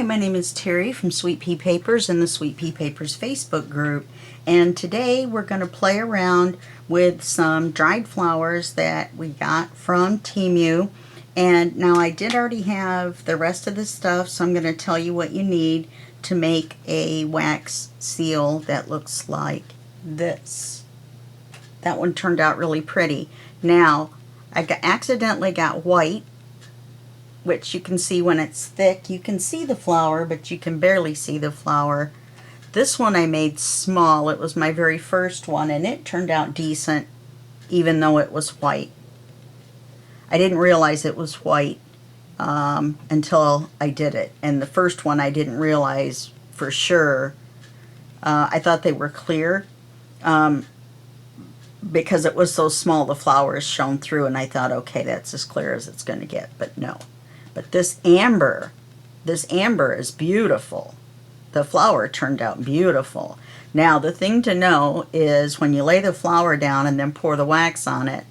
my name is Terry from Sweet Pea Papers and the Sweet Pea Papers Facebook group. And today we're going to play around with some dried flowers that we got from Temu. And now I did already have the rest of the stuff, so I'm going to tell you what you need to make a wax seal that looks like this. That one turned out really pretty. Now, I accidentally got white, which you can see when it's thick. You can see the flower, but you can barely see the flower. This one I made small. It was my very first one, and it turned out decent, even though it was white. I didn't realize it was white until I did it. And the first one I didn't realize for sure. I thought they were clear because it was so small, the flowers shone through, and I thought, okay, that's as clear as it's going to get. But no. But this amber is beautiful. The flower turned out beautiful. Now, the thing to know is when you lay the flower down and then pour the wax on it,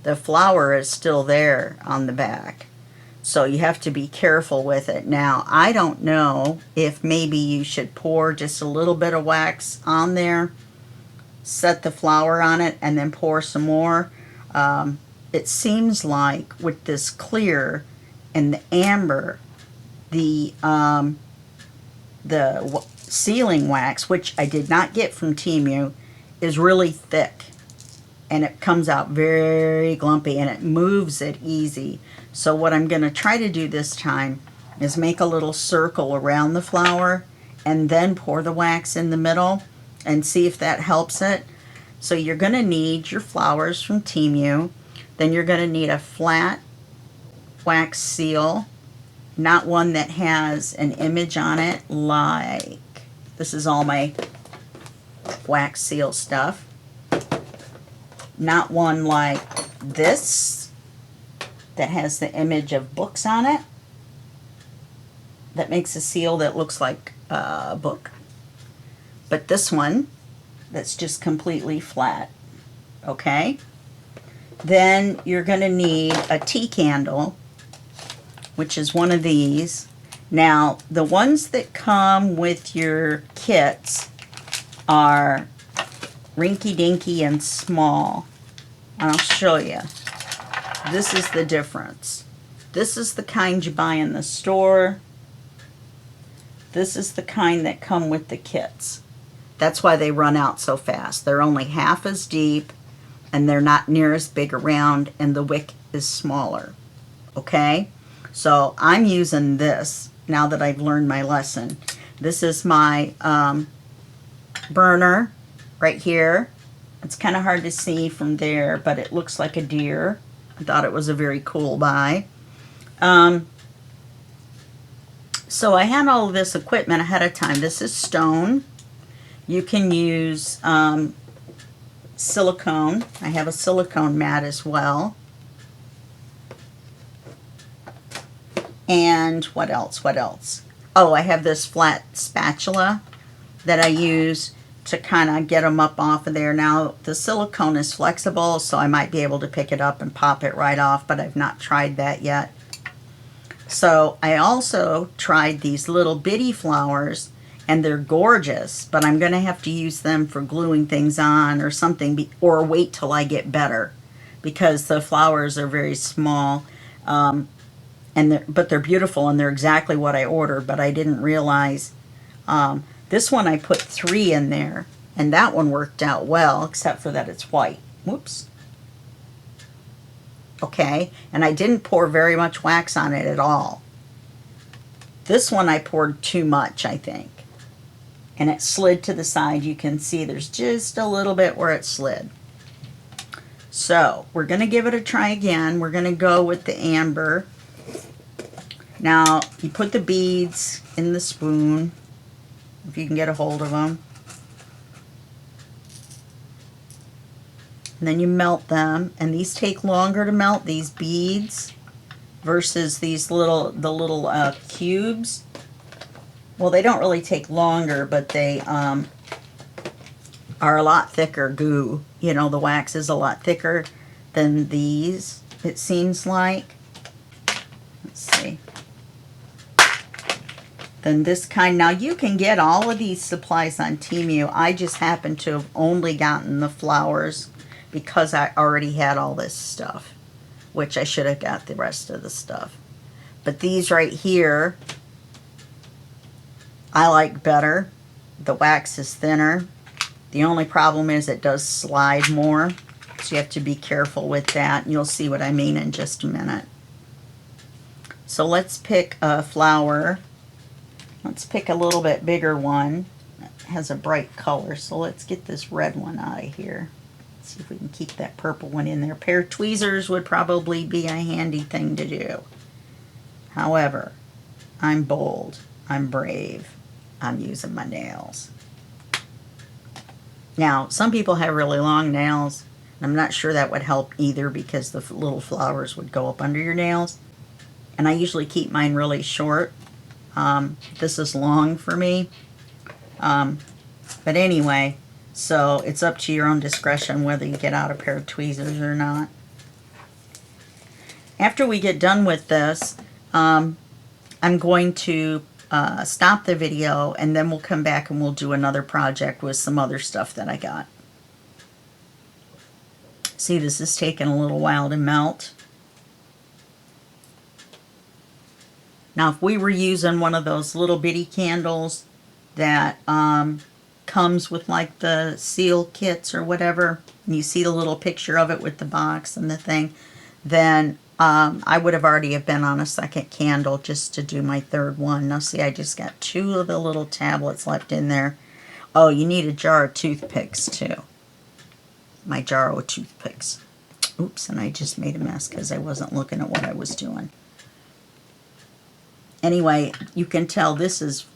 the flower is still there on the back. So you have to be careful with it. Now, I don't know if maybe you should pour just a little bit of wax on there, set the flower on it, and then pour some more. It seems like with this clear and the amber, the sealing wax, which I did not get from Temu, is really thick. And it comes out very glumpy, and it moves it easy. So what I'm going to try to do this time is make a little circle around the flower and then pour the wax in the middle and see if that helps it. So you're going to need your flowers from Temu. Then you're going to need a flat wax seal, not one that has an image on it like this is all my wax seal stuff. Not one like this that has the image of books on it that makes a seal that looks like a book. But this one that's just completely flat. Okay? Then you're going to need a tea candle, which is one of these. Now, the ones that come with your kits are rinky-dinky and small. And I'll show you. This is the difference. This is the kind you buy in the store. This is the kind that come with the kits. That's why they run out so fast. They're only half as deep, and they're not near as big around, and the wick is smaller. Okay? So I'm using this now that I've learned my lesson. This is my burner right here. It's kind of hard to see from there, but it looks like a deer. I thought it was a very cool buy. So I had all of this equipment ahead of time. This is stone. You can use silicone. I have a silicone mat as well. And what else? What else? Oh, I have this flat spatula that I use to kind of get them up off of there. Now, the silicone is flexible, so I might be able to pick it up and pop it right off, but I've not tried that yet. So I also tried these little bitty flowers, and they're gorgeous, but I'm going to have to use them for gluing things on or something, or wait till I get better, because the flowers are very small. But they're beautiful, and they're exactly what I ordered, but I didn't realize. This one I put 3 in there, and that one worked out well, except for that it's white. Whoops. Okay, and I didn't pour very much wax on it at all. This one I poured too much, I think. And it slid to the side. You can see there's just a little bit where it slid. So, we're going to give it a try again. We're going to go with the amber. Now, you put the beads in the spoon, if you can get a hold of them. And then you melt them, and these take longer to melt, these beads, versus these little cubes. Well, they don't really take longer, but they are a lot thicker goo. You know, the wax is a lot thicker than these, it seems like. Let's see. then this kind. Now you can get all of these supplies on Temu. I just happen to have only gotten the flowers because I already had all this stuff, which I should have got the rest of the stuff. But these right here, I like better. The wax is thinner. The only problem is it does slide more, so you have to be careful with that. You'll see what I mean in just a minute. So let's pick a flower. Let's pick a little bit bigger one. It has a bright color, so let's get this red one out of here. Let's see if we can keep that purple one in there. A pair of tweezers would probably be a handy thing to do. However, I'm bold. I'm brave. I'm using my nails. Now, some people have really long nails. I'm not sure that would help either because the little flowers would go up under your nails. And I usually keep mine really short. This is long for me. But anyway, so it's up to your own discretion whether you get out a pair of tweezers or not. After we get done with this, I'm going to stop the video, and then we'll come back and we'll do another project with some other stuff that I got. See, this is taking a little while to melt. Now, if we were using one of those little bitty candles that comes with like the seal kits or whatever, and you see the little picture of it with the box and the thing, then I would have already have been on a second candle just to do my third one. Now see, I just got 2 of the little tablets left in there. Oh, you need a jar of toothpicks too. My jar of toothpicks. Oops, and I just made a mess because I wasn't looking at what I was doing. Anyway, you can tell this is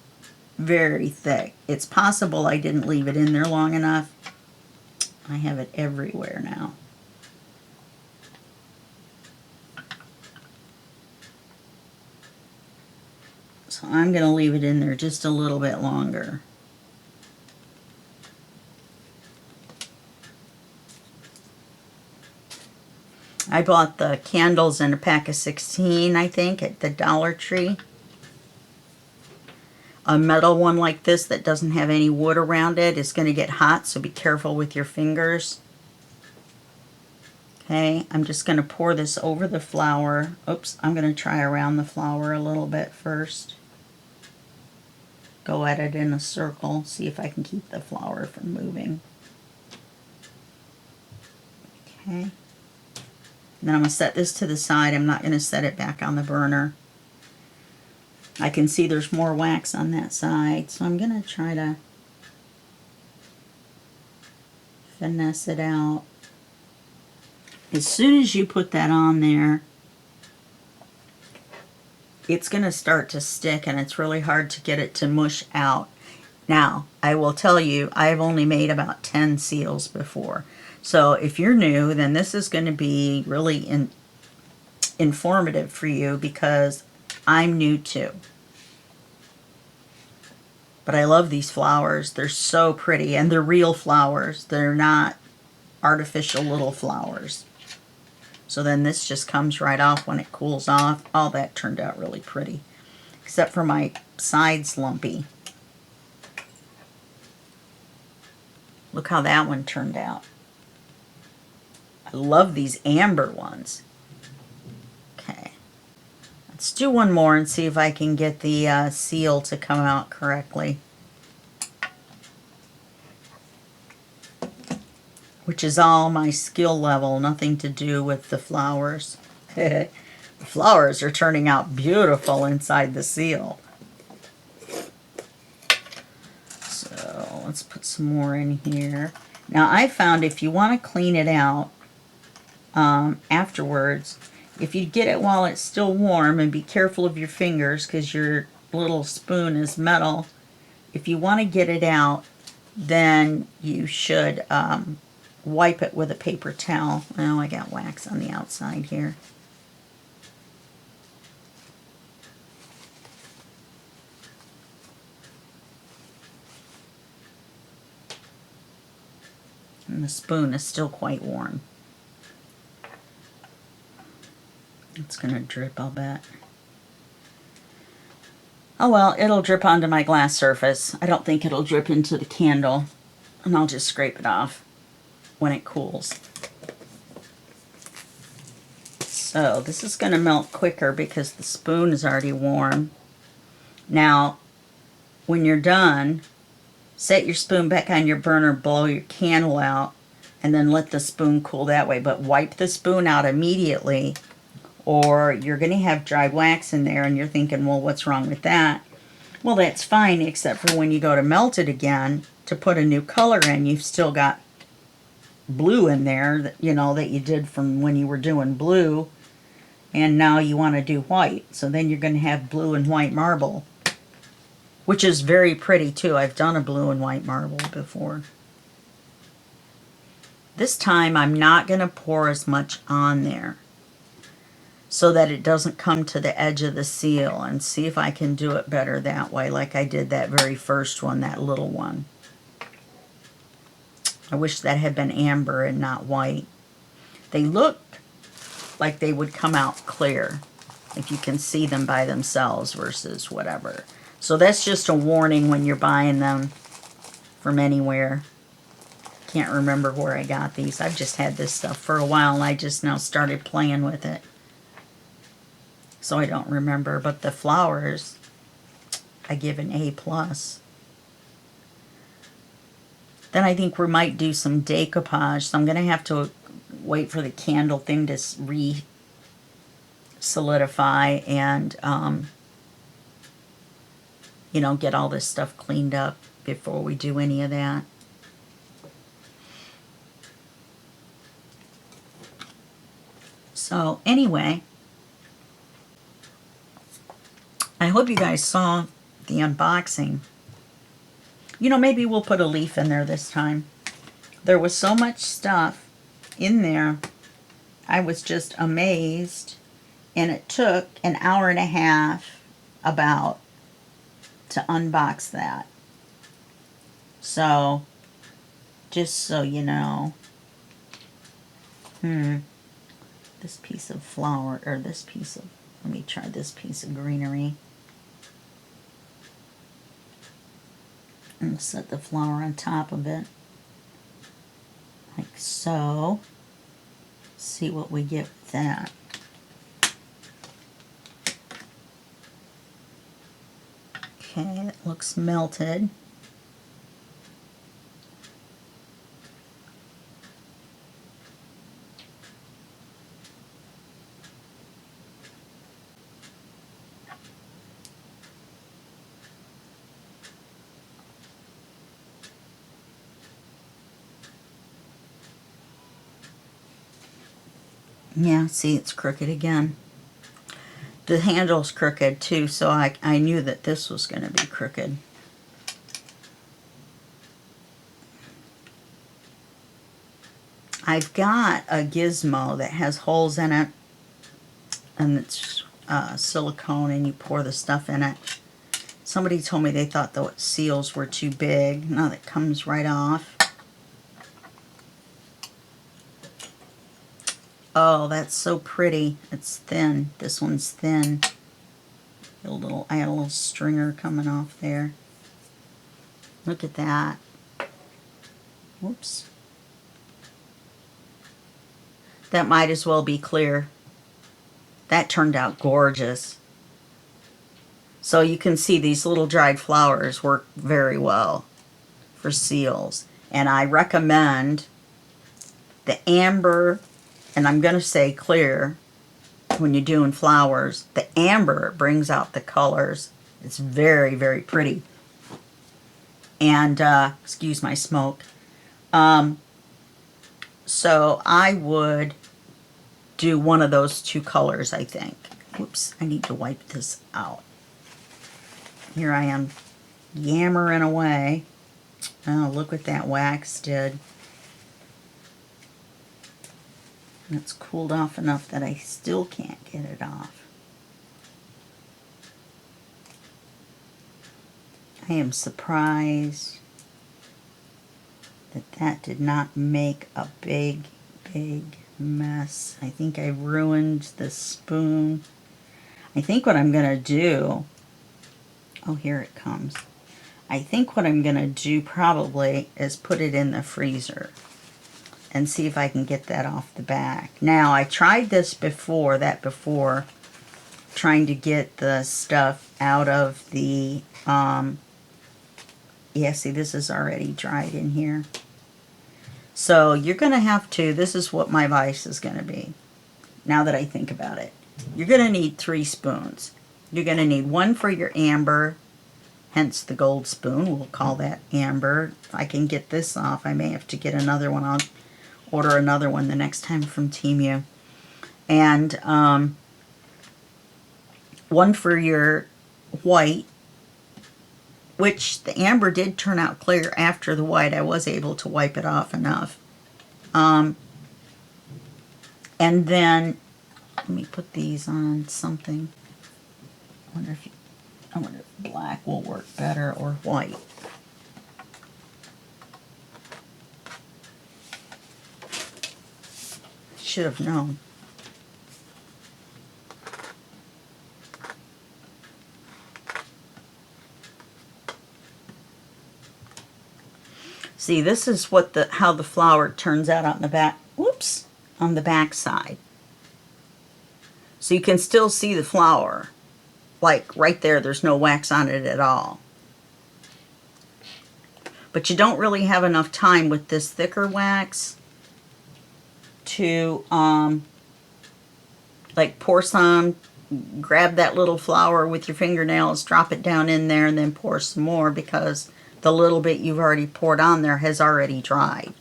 very thick. It's possible I didn't leave it in there long enough. I have it everywhere now. So I'm going to leave it in there just a little bit longer. I bought the candles in a pack of 16, I think, at the Dollar Tree. A metal one like this that doesn't have any wood around it is going to get hot, so be careful with your fingers. Okay, I'm just going to pour this over the flower. Oops, I'm going to try around the flower a little bit first. Go at it in a circle, see if I can keep the flower from moving. Okay. Then I'm going to set this to the side. I'm not going to set it back on the burner. I can see there's more wax on that side, so I'm going to try to finesse it out. As soon as you put that on there, it's going to start to stick, and it's really hard to get it to mush out. Now, I will tell you, I've only made about 10 seals before. So if you're new, then this is going to be really informative for you because I'm new too. But I love these flowers. They're so pretty, and they're real flowers. They're not artificial little flowers. So then this just comes right off when it cools off. All that turned out really pretty, except for my sides lumpy. Look how that one turned out. I love these amber ones. Okay. Let's do one more and see if I can get the seal to come out correctly. Which is all my skill level, nothing to do with the flowers. The flowers are turning out beautiful inside the seal. So let's put some more in here. Now I found if you want to clean it out afterwards, if you get it while it's still warm, and be careful of your fingers because your little spoon is metal, if you want to get it out, then you should wipe it with a paper towel. Oh, I got wax on the outside here. And the spoon is still quite warm. It's going to drip, I'll bet. Oh well, it'll drip onto my glass surface. I don't think it'll drip into the candle. And I'll just scrape it off when it cools. So this is going to melt quicker because the spoon is already warm. Now, when you're done, set your spoon back on your burner, blow your candle out, and then let the spoon cool that way. But wipe the spoon out immediately, or you're going to have dry wax in there, and you're thinking, well, what's wrong with that? Well, that's fine, except for when you go to melt it again to put a new color in, you've still got blue in there, that, you know, that you did from when you were doing blue, and now you want to do white. So then you're going to have blue and white marble, which is very pretty too. I've done a blue and white marble before. This time I'm not going to pour as much on there so that it doesn't come to the edge of the seal, and see if I can do it better that way, like I did that very first one, that little one. I wish that had been amber and not white. They looked like they would come out clear if you can see them by themselves versus whatever. So that's just a warning when you're buying them from anywhere. Can't remember where I got these. I've just had this stuff for a while and I just now started playing with it. So I don't remember, but the flowers I give an A+. Then I think we might do some decoupage. So I'm going to have to wait for the candle thing to solidify and, you know, get all this stuff cleaned up before we do any of that. So anyway, I hope you guys saw the unboxing. You know, maybe we'll put a leaf in there this time. There was so much stuff in there. I was just amazed. And it took an hour and a half about to unbox that. So, just so you know. This piece of flower, or this piece of, let me try this piece of greenery. And set the flower on top of it. Like so. See what we get with that. Okay, it looks melted. Yeah, see, it's crooked again. The handle's crooked too, so I knew that this was going to be crooked. I've got a gizmo that has holes in it, and it's silicone, and you pour the stuff in it. Somebody told me they thought the seals were too big. Now that comes right off. Oh, that's so pretty. It's thin. This one's thin. I had a little stringer coming off there. Look at that. Whoops. That might as well be clear. That turned out gorgeous. So you can see these little dried flowers work very well for seals. And I recommend the amber, and I'm going to say clear when you're doing flowers. The amber brings out the colors. It's very, very pretty. And, excuse my smoke. So I would do one of those two colors, I think. Whoops, I need to wipe this out. Here I am yammering away. Oh, look what that wax did. It's cooled off enough that I still can't get it off. I am surprised that that did not make a big, big mess. I think I ruined the spoon. I think what I'm going to do, Oh, here it comes. I think what I'm going to do probably is put it in the freezer and see if I can get that off the back. Now, I tried this before, trying to get the stuff out of the, yeah, see, this is already dried in here. So you're going to have to, this is what my vice is going to be, now that I think about it. You're going to need 3 spoons. You're going to need 1 for your amber, hence the gold spoon. We'll call that amber. If I can get this off, I may have to get another one. I'll order another one the next time from Temu. And 1 for your white, which the amber did turn out clear after the white. I was able to wipe it off enough. And then, let me put these on something. I wonder if black will work better or white. Should have known. See, this is what how the flower turns out on the back. Whoops, on the back side. So you can still see the flower. Like right there, there's no wax on it at all. But you don't really have enough time with this thicker wax to like pour some, grab that little flower with your fingernails, drop it down in there, and then pour some more, because the little bit you've already poured on there has already dried.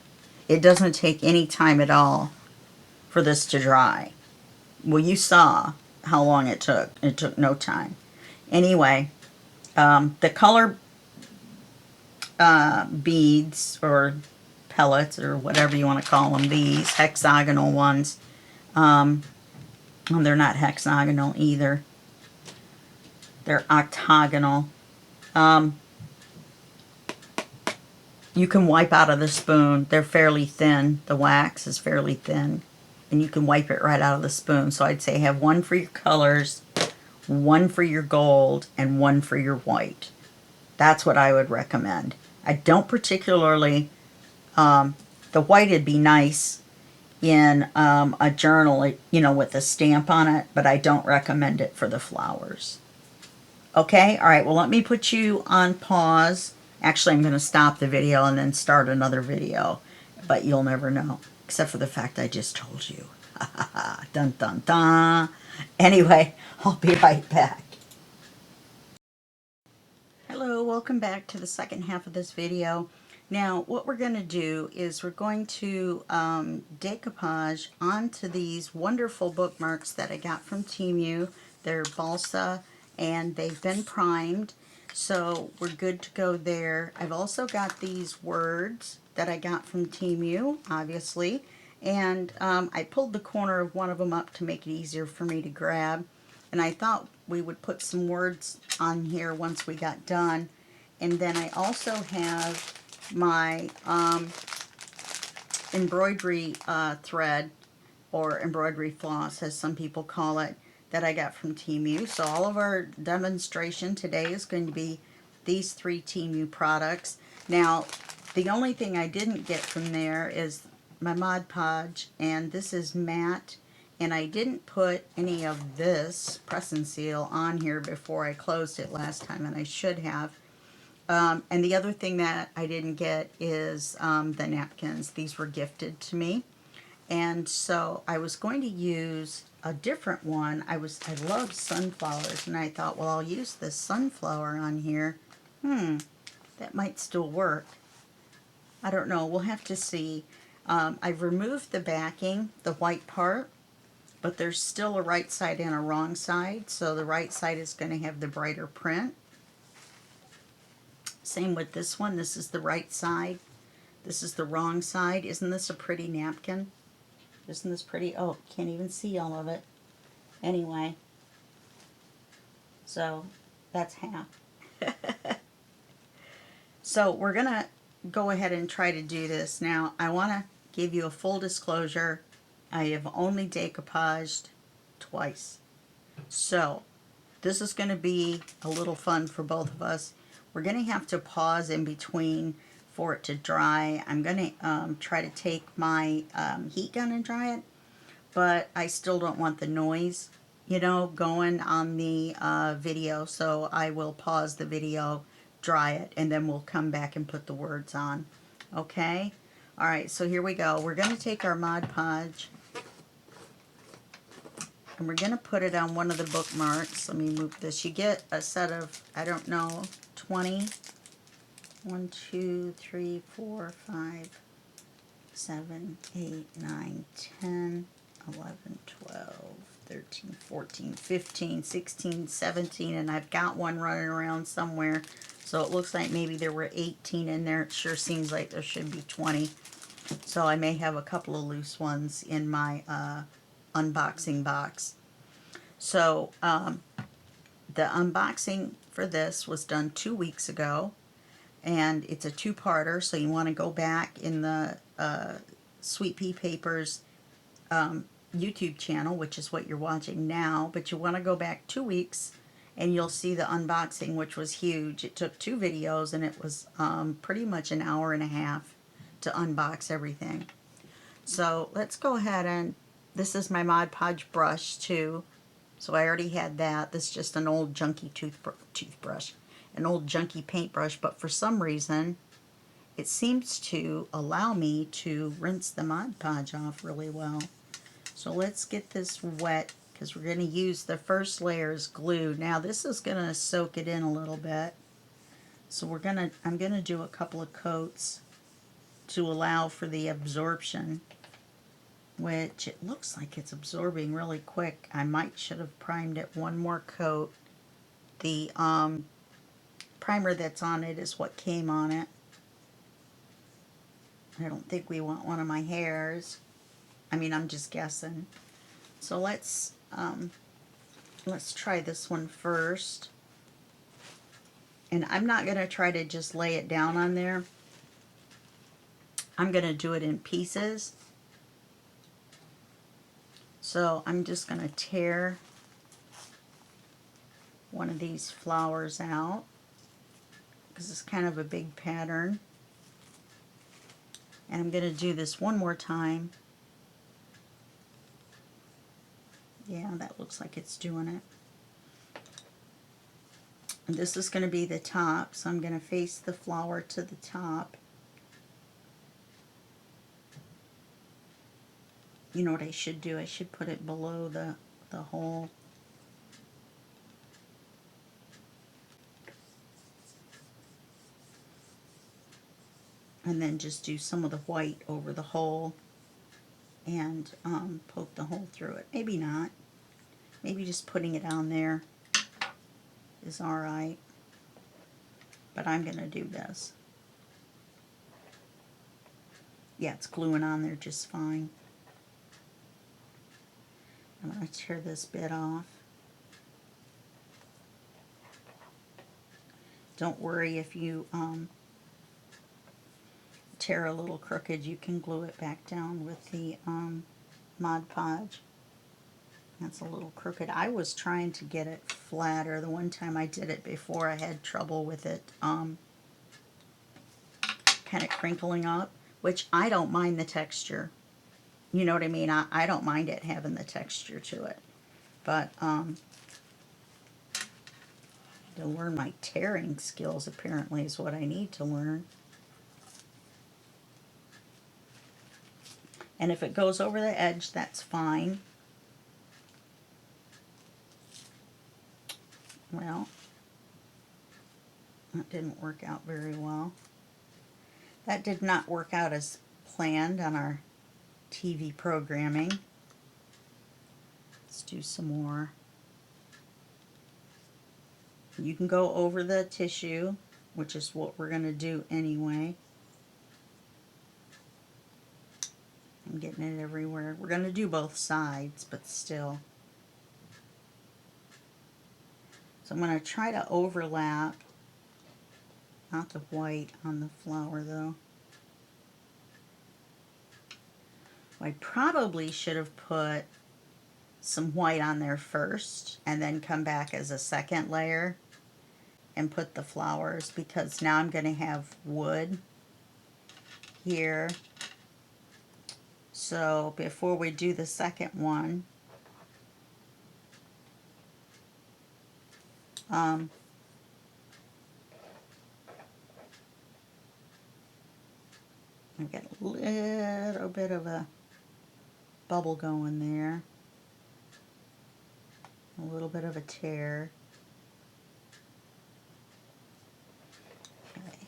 It doesn't take any time at all for this to dry. Well, you saw how long it took. It took no time. Anyway, the color beads or pellets or whatever you want to call them, these hexagonal ones, they're not hexagonal either. They're octagonal. You can wipe out of the spoon. They're fairly thin. The wax is fairly thin. And you can wipe it right out of the spoon. So I'd say have 1 for your colors, 1 for your gold, and 1 for your white. That's what I would recommend. I don't particularly, the white would be nice in a journal, you know, with a stamp on it, but I don't recommend it for the flowers. Okay, all right, well, let me put you on pause. Actually, I'm going to stop the video and then start another video, but you'll never know, except for the fact I just told you. Dun, dun, dun. Anyway, I'll be right back. Hello, welcome back to the second half of this video. Now, what we're going to do is we're going to decoupage onto these wonderful bookmarks that I got from Temu. They're balsa and they've been primed, so we're good to go there. I've also got these words that I got from Temu, obviously, and I pulled the corner of one of them up to make it easier for me to grab, and I thought we would put some words on here once we got done. And then I also have my embroidery thread, or embroidery floss as some people call it, that I got from Temu. So all of our demonstration today is going to be these 3 Temu products. Now, the only thing I didn't get from there is my Mod Podge, and this is matte, and I didn't put any of this press and seal on here before I closed it last time, and I should have. And the other thing that I didn't get is the napkins. These were gifted to me. And so I was going to use a different one. I love sunflowers, and I thought, well, I'll use this sunflower on here. That might still work. I don't know. We'll have to see. I've removed the backing, the white part, but there's still a right side and a wrong side. So the right side is going to have the brighter print. Same with this one. This is the right side. This is the wrong side. Isn't this a pretty napkin? Isn't this pretty? Oh, can't even see all of it. Anyway, so that's half. So we're going to go ahead and try to do this. Now, I want to give you a full disclosure. I have only decoupaged twice. So this is going to be a little fun for both of us. We're going to have to pause in between for it to dry. I'm going to try to take my heat gun and dry it, but I still don't want the noise, you know, going on the video. So I will pause the video, dry it, and then we'll come back and put the words on. Okay? All right, so here we go. We're going to take our Mod Podge, and we're going to put it on one of the bookmarks. Let me move this. You get a set of, I don't know, 20. 1, 2, 3, 4, 5, 7, 8, 9, 10, 11, 12, 13, 14, 15, 16, 17, and I've got one running around somewhere. So it looks like maybe there were 18 in there. It sure seems like there should be 20. So I may have a couple of loose ones in my unboxing box. So the unboxing for this was done 2 weeks ago, and it's a two-parter, so you want to go back in the Sweet Pea Papers YouTube channel, which is what you're watching now, but you want to go back 2 weeks and you'll see the unboxing, which was huge. It took 2 videos and it was pretty much an hour and a half to unbox everything. So let's go ahead and, this is my Mod Podge brush too. So I already had that. This is just an old junky toothbrush, an old junky paintbrush, but for some reason it seems to allow me to rinse the Mod Podge off really well. So let's get this wet because we're going to use the first layer as glue. Now this is going to soak it in a little bit. So I'm going to do a couple of coats to allow for the absorption, which it looks like it's absorbing really quick. I should have primed it one more coat. The primer that's on it is what came on it. I don't think we want one of my hairs. I mean, I'm just guessing. So let's try this one first. And I'm not going to try to just lay it down on there. I'm going to do it in pieces. So I'm just going to tear one of these flowers out because it's kind of a big pattern. And I'm going to do this one more time. Yeah, that looks like it's doing it. And this is going to be the top, so I'm going to face the flower to the top. You know what I should do? I should put it below the hole. And then just do some of the white over the hole and poke the hole through it. Maybe not. Maybe just putting it on there is alright. But I'm going to do this. Yeah, it's gluing on there just fine. I'm going to tear this bit off. Don't worry if you tear a little crooked, you can glue it back down with the Mod Podge. That's a little crooked. I was trying to get it flatter. The one time I did it before, I had trouble with it kind of crinkling up, which I don't mind the texture. You know what I mean? I don't mind it having the texture to it. But to learn my tearing skills apparently is what I need to learn. And if it goes over the edge, that's fine. Well, that didn't work out very well. That did not work out as planned on our TV programming. Let's do some more. You can go over the tissue, which is what we're going to do anyway. I'm getting it everywhere. We're going to do both sides, but still. So I'm going to try to overlap, not the white on the flower though. I probably should have put some white on there first and then come back as a second layer and put the flowers, because now I'm going to have wood here. So before we do the second one, I've got a little bit of a bubble going there, a little bit of a tear. Okay.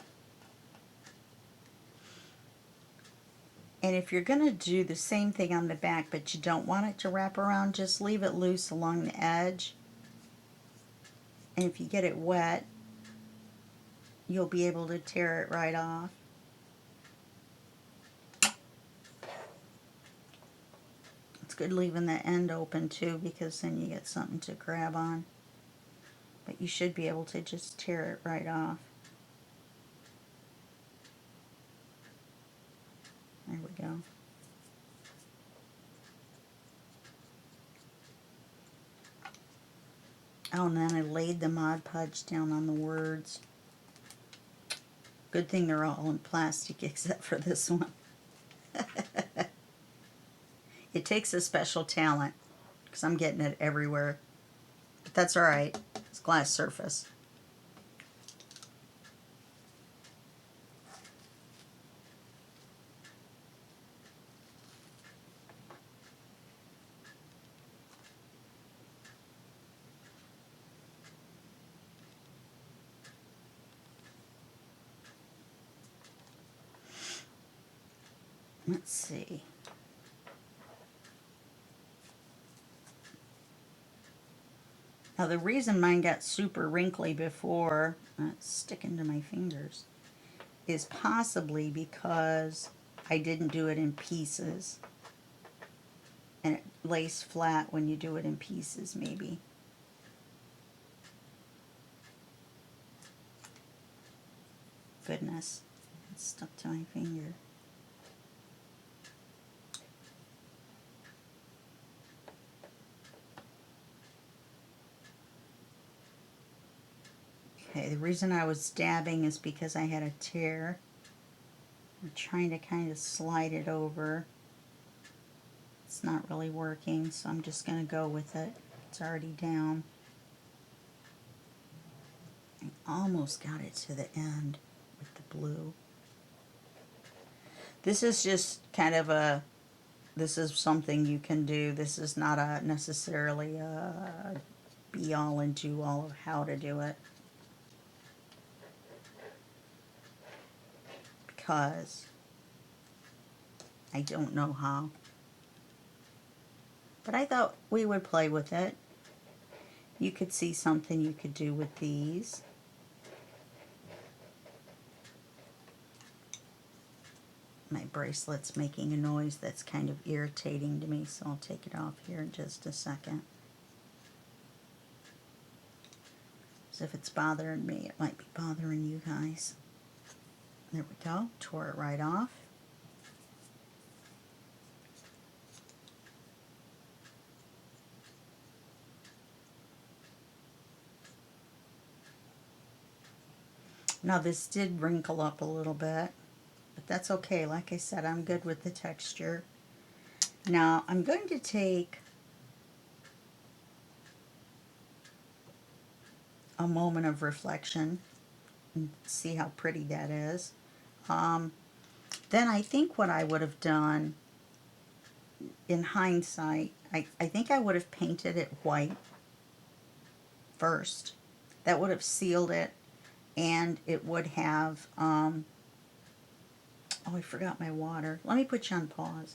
And if you're going to do the same thing on the back, but you don't want it to wrap around, just leave it loose along the edge. And if you get it wet, you'll be able to tear it right off. It's good leaving the end open too, because then you get something to grab on. But you should be able to just tear it right off. There we go. Oh, and then I laid the Mod Podge down on the words. Good thing they're all in plastic except for this one. It takes a special talent, because I'm getting it everywhere. But that's alright. It's glass surface. Let's see. Now the reason mine got super wrinkly before, it's sticking to my fingers, is possibly because I didn't do it in pieces. And it lays flat when you do it in pieces, maybe. Goodness, it's stuck to my finger. Okay, the reason I was dabbing is because I had a tear. I'm trying to kind of slide it over. It's not really working, so I'm just going to go with it. It's already down. I almost got it to the end with the blue. This is just kind of a, this is something you can do. This is not a necessarily a be all and do all of how to do it. Because I don't know how. But I thought we would play with it. You could see something you could do with these. My bracelet's making a noise that's kind of irritating to me, so I'll take it off here in just a second. So if it's bothering me, it might be bothering you guys. There we go, tore it right off. Now this did wrinkle up a little bit, but that's okay. Like I said, I'm good with the texture. Now I'm going to take a moment of reflection and see how pretty that is. Then I think what I would have done in hindsight, I think I would have painted it white first. That would have sealed it, and it would have, oh, I forgot my water. Let me put you on pause.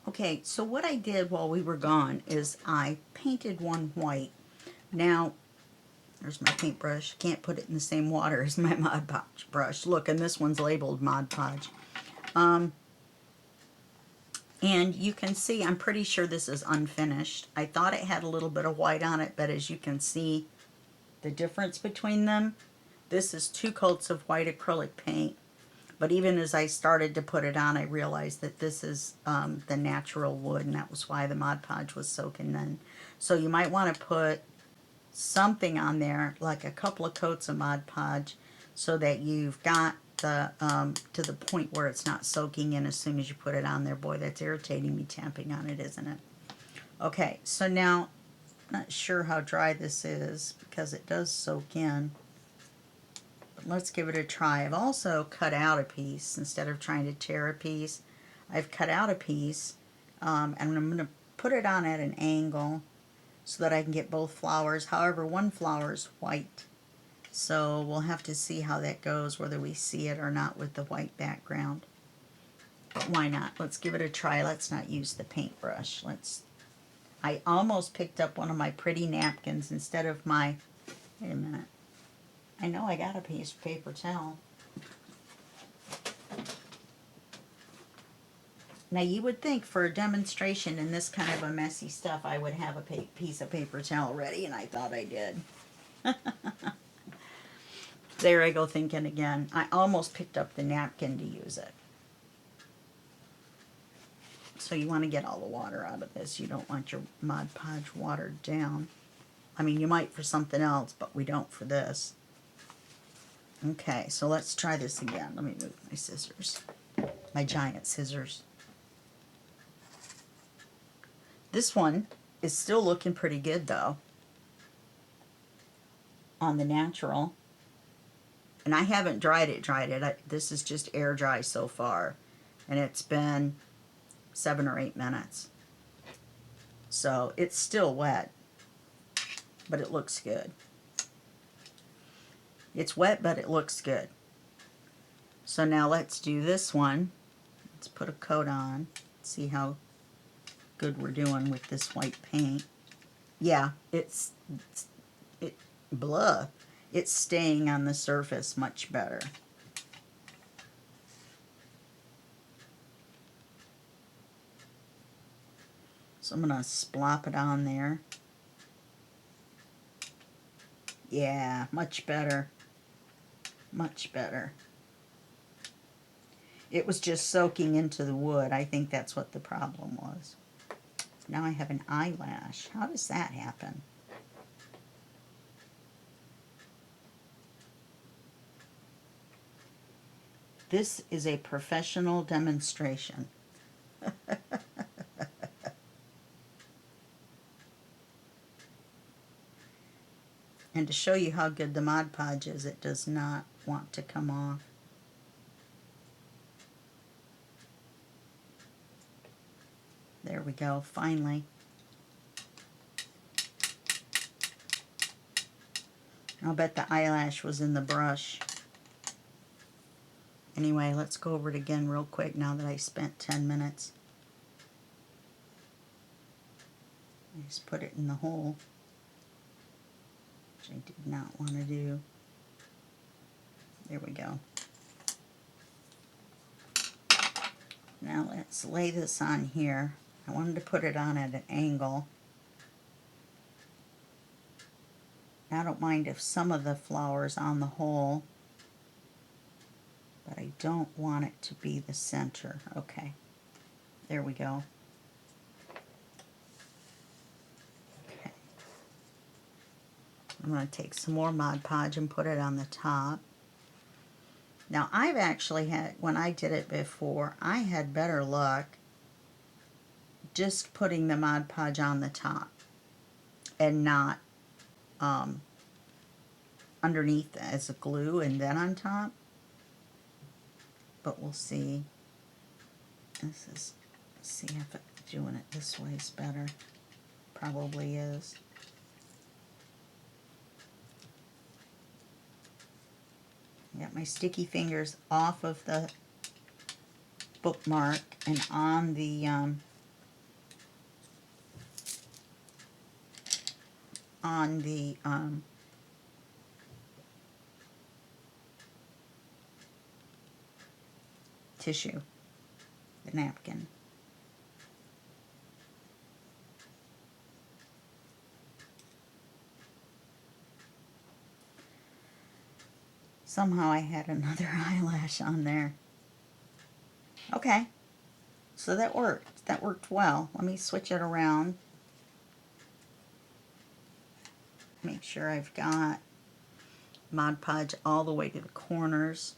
Okay, so what I did while we were gone is I painted one white. Now, there's my paintbrush. Can't put it in the same water as my Mod Podge brush. Look, and this one's labeled Mod Podge. And you can see, I'm pretty sure this is unfinished. I thought it had a little bit of white on it, but as you can see, the difference between them, this is 2 coats of white acrylic paint But even as I started to put it on, I realized that this is the natural wood, and that was why the Mod Podge was soaking in. So you might want to put something on there, like a couple of coats of Mod Podge, so that you've got the to the point where it's not soaking in as soon as you put it on there. Boy, that's irritating me tamping on it, isn't it? Okay, so now, not sure how dry this is because it does soak in. But let's give it a try. I've also cut out a piece instead of trying to tear a piece. I've cut out a piece, and I'm going to put it on at an angle so that I can get both flowers. However, one flower is white, so we'll have to see how that goes, whether we see it or not with the white background. But why not? Let's give it a try. Let's not use the paintbrush. I almost picked up one of my pretty napkins instead of my... Wait a minute. I know I got a piece of paper towel. Now you would think for a demonstration in this kind of a messy stuff I would have a piece of paper towel ready, and I thought I did. There I go thinking again. I almost picked up the napkin to use it. So you want to get all the water out of this. You don't want your Mod Podge watered down. I mean, you might for something else, but we don't for this. Okay, so let's try this again. Let me move my scissors. My giant scissors. This one is still looking pretty good, though, on the natural. And I haven't dried it. This is just air dry so far. And it's been 7 or 8 minutes. So it's still wet, but it looks good. It's wet, but it looks good. So now let's do this one. Let's put a coat on. See how good we're doing with this white paint. Yeah, it's blah. It's staying on the surface much better. So I'm going to splop it on there. Yeah, much better. Much better. It was just soaking into the wood. I think that's what the problem was. Now I have an eyelash. How does that happen? This is a professional demonstration. And to show you how good the Mod Podge is, it does not want to come off. There we go, finally. I'll bet the eyelash was in the brush. Anyway, let's go over it again real quick now that I spent 10 minutes. I just put it in the hole, which I did not want to do. There we go. Now let's lay this on here. I wanted to put it on at an angle. I don't mind if some of the flower's on the hole, but I don't want it to be the center. Okay, there we go. Okay. I'm going to take some more Mod Podge and put it on the top. Now I've actually had, when I did it before, I had better luck just putting the Mod Podge on the top and not underneath as a glue and then on top. But we'll see. Let's see if doing it this way is better. Probably is. I got my sticky fingers off of the bookmark and on the tissue, the napkin. Somehow I had another eyelash on there. Okay, so that worked. That worked well. Let me switch it around. Make sure I've got Mod Podge all the way to the corners.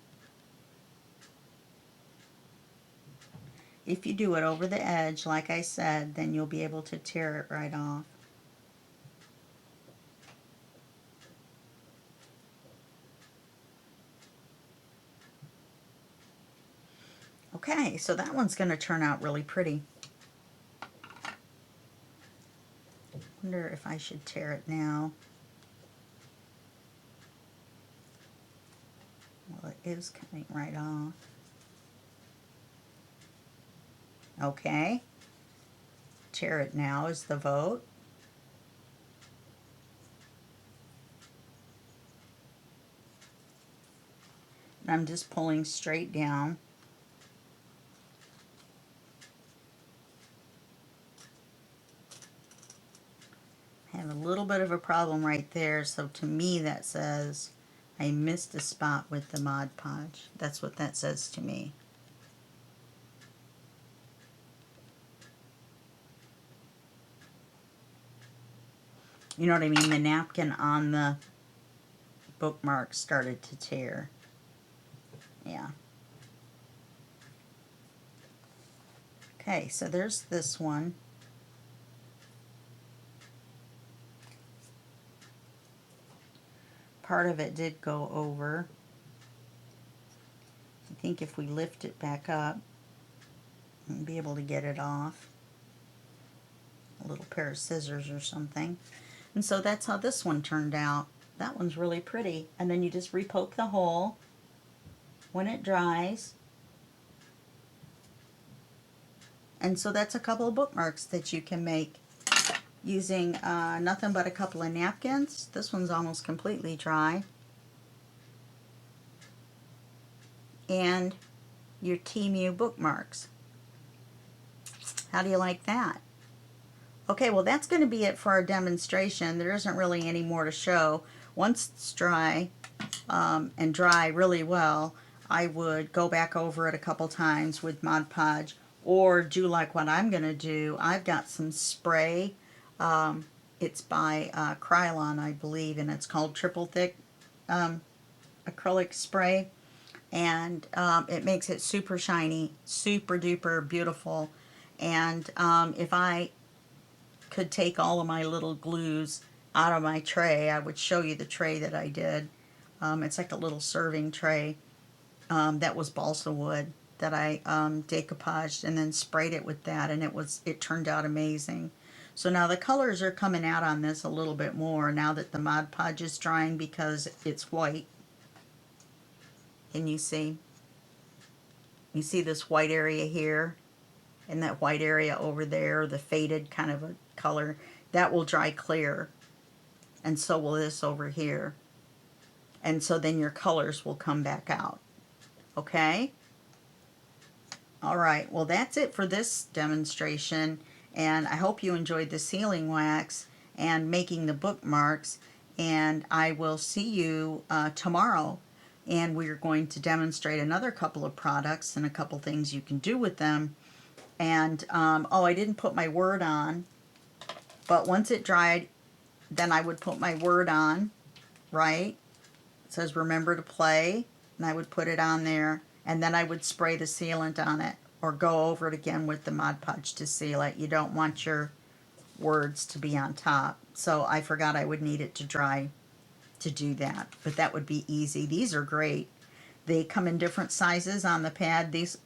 If you do it over the edge, like I said, then you'll be able to tear it right off. Okay, so that one's going to turn out really pretty. Wonder if I should tear it now. Well, it is coming right off. Okay. Tear it now is the vote. And I'm just pulling straight down. I have a little bit of a problem right there, so to me that says I missed a spot with the Mod Podge. That's what that says to me. You know what I mean? The napkin on the bookmark started to tear. Yeah. Okay, so there's this one. Part of it did go over. I think if we lift it back up, we'll be able to get it off. A little pair of scissors or something. And so that's how this one turned out. That one's really pretty. And then you just repoke the hole when it dries. And so that's a couple of bookmarks that you can make using nothing but a couple of napkins. This one's almost completely dry. And your Temu bookmarks. How do you like that? Okay, well that's going to be it for our demonstration. There isn't really any more to show. Once it's dry and dry really well, I would go back over it a couple times with Mod Podge, or do like what I'm going to do. I've got some spray. It's by Krylon, I believe, and it's called Triple Thick acrylic spray. And it makes it super shiny, super duper beautiful. And if I could take all of my little glues out of my tray, I would show you the tray that I did. It's like a little serving tray that was balsa wood that I decoupaged and then sprayed it with that, and it turned out amazing. So now the colors are coming out on this a little bit more now that the Mod Podge is drying because it's white. And you see this white area here and that white area over there, the faded kind of a color, that will dry clear. And so will this over here. And so then your colors will come back out. Okay? All right, well that's it for this demonstration, and I hope you enjoyed the sealing wax and making the bookmarks, and I will see you tomorrow, and we're going to demonstrate another couple of products and a couple things you can do with them. And oh, I didn't put my word on, but once it dried, then I would put my word on, right? It says remember to play, and I would put it on there, and then I would spray the sealant on it or go over it again with the Mod Podge to seal it. You don't want your words to be on top. So I forgot I would need it to dry to do that, but that would be easy. These are great. They come in different sizes on the pad. These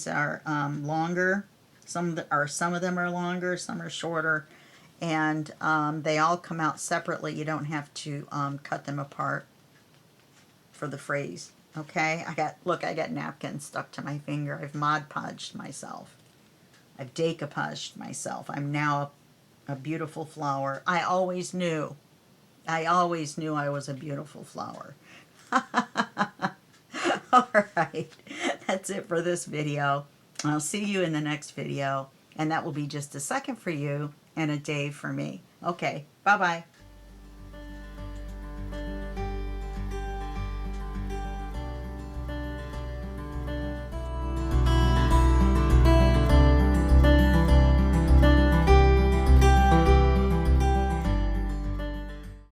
are longer. Some of them are longer, some are shorter, and they all come out separately. You don't have to cut them apart for the phrase. Okay, I got napkins stuck to my finger. I've Mod Podged myself. I've decoupaged myself. I'm now a beautiful flower. I always knew I was a beautiful flower. All right, that's it for this video. I'll see you in the next video, and that will be just a second for you and a day for me. Okay, bye-bye.